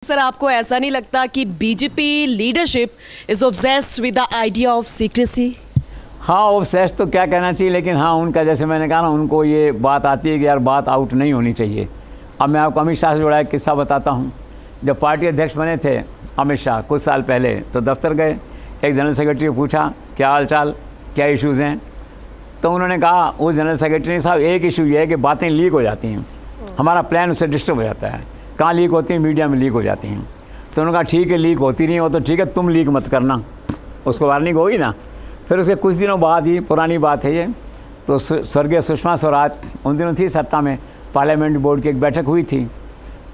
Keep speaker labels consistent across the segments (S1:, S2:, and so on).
S1: Sir, आपको ऐसा नहीं लगता कि BJP leadership is obsessed with the idea of secrecy?
S2: हाँ, ऑब्सेस्ड तो क्या कहना चाहिए, लेकिन हाँ उनका जैसे मैंने कहा ना, उनको ये बात आती है कि यार बात आउट नहीं होनी चाहिए। अब मैं आपको अमित शाह से जुड़ा एक किस्सा बताता हूँ। जब पार्टी अध्यक्ष बने थे अमित शाह कुछ साल पहले, तो दफ्तर गए, एक जनरल सेक्रेटरी को पूछा क्या हाल चाल, क्या इश्यूज़ हैं। तो उन्होंने कहा, वो जनरल सेक्रेटरी ने, साहब एक इशू ये है कि बातें लीक हो जाती हैं, हमारा प्लान उससे डिस्टर्ब हो जाता है। कहाँ लीक होती हैं? मीडिया में लीक हो जाती हैं। तो उन्होंने कहा ठीक है, लीक होती नहीं हो तो ठीक है, तुम लीक मत करना। उसको वार्निंग होगी ना। फिर उसके कुछ दिनों बाद ही, पुरानी बात है ये, तो स्वर्गीय सुषमा स्वराज उन दिनों थी सत्ता में, पार्लियामेंट बोर्ड की एक बैठक हुई थी,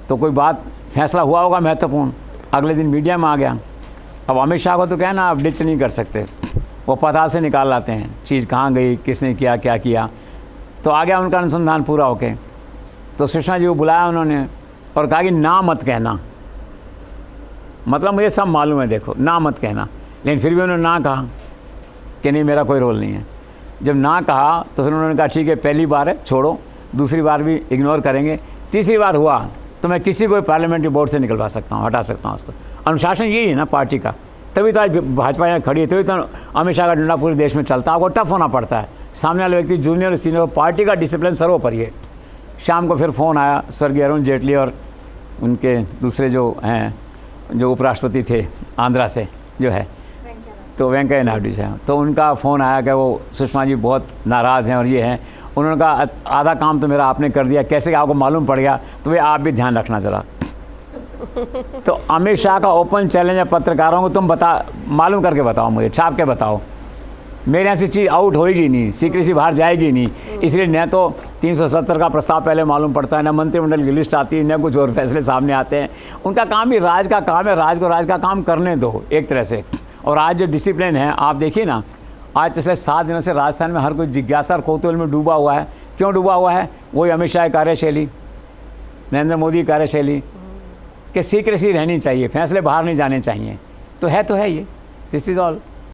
S2: तो कोई बात फैसला हुआ होगा महत्वपूर्ण, अगले दिन मीडिया में आ गया। अब अमित शाह को तो क्या है ना, आप डिच नहीं कर सकते, वो पता से निकाल लाते हैं चीज़ कहाँ गई, किसने किया, क्या किया। तो आ गया उनका अनुसंधान पूरा होके। तो सुषमा जी को बुलाया उन्होंने और कहा कि ना मत कहना, मतलब मुझे सब मालूम है, देखो ना मत कहना। लेकिन फिर भी उन्होंने ना कहा कि नहीं मेरा कोई रोल नहीं है। जब ना कहा तो फिर उन्होंने कहा ठीक है, पहली बार है छोड़ो, दूसरी बार भी इग्नोर करेंगे, तीसरी बार हुआ तो मैं किसी को पार्लियामेंट्री बोर्ड से निकलवा सकता हूँ, हटा सकता हूँ उसको। अनुशासन यही है ना पार्टी का, तभी तो आज भाजपा यहाँ खड़ी है, तभी तो अमित शाह का डंडा पूरे देश में चलता है। आपको टफ होना पड़ता है, सामने वाले व्यक्ति जूनियर और सीनियर, पार्टी का डिसिप्लिन सर्वोपरि है। शाम को फिर फ़ोन आया स्वर्गीय अरुण जेटली और उनके दूसरे जो हैं, जो उपराष्ट्रपति थे आंध्रा से जो है, तो वेंकैया नायडू जी हैं, तो उनका फ़ोन आया कि वो सुषमा जी बहुत नाराज़ हैं और ये हैं। उन्होंने कहा आधा काम तो मेरा आपने कर दिया, कैसे आपको मालूम पड़ गया, तो वे आप भी ध्यान रखना ज़रा। तो अमित शाह का ओपन चैलेंज है पत्रकारों को, तुम मालूम करके बताओ, मुझे छाप के बताओ, मेरे यहाँ से चीज़ आउट होएगी नहीं, सीक्रेसी बाहर जाएगी नहीं। इसलिए न तो 370 का प्रस्ताव पहले मालूम पड़ता है, न मंत्रिमंडल की लिस्ट आती है, न कुछ और फैसले सामने आते हैं। उनका काम ही राज का काम है, राज को राज का काम करने दो एक तरह से। और आज जो डिसिप्लिन है आप देखिए ना, आज पिछले 7 दिनों से राजस्थान में हर कोई जिज्ञासा और कौतूहल में डूबा हुआ है। क्यों डूबा हुआ है? वही अमित शाह की कार्यशैली, नरेंद्र मोदी की कार्यशैली कि सीक्रेसी रहनी चाहिए, फैसले बाहर नहीं जाने चाहिए। तो है ये, दिस इज़ ऑल।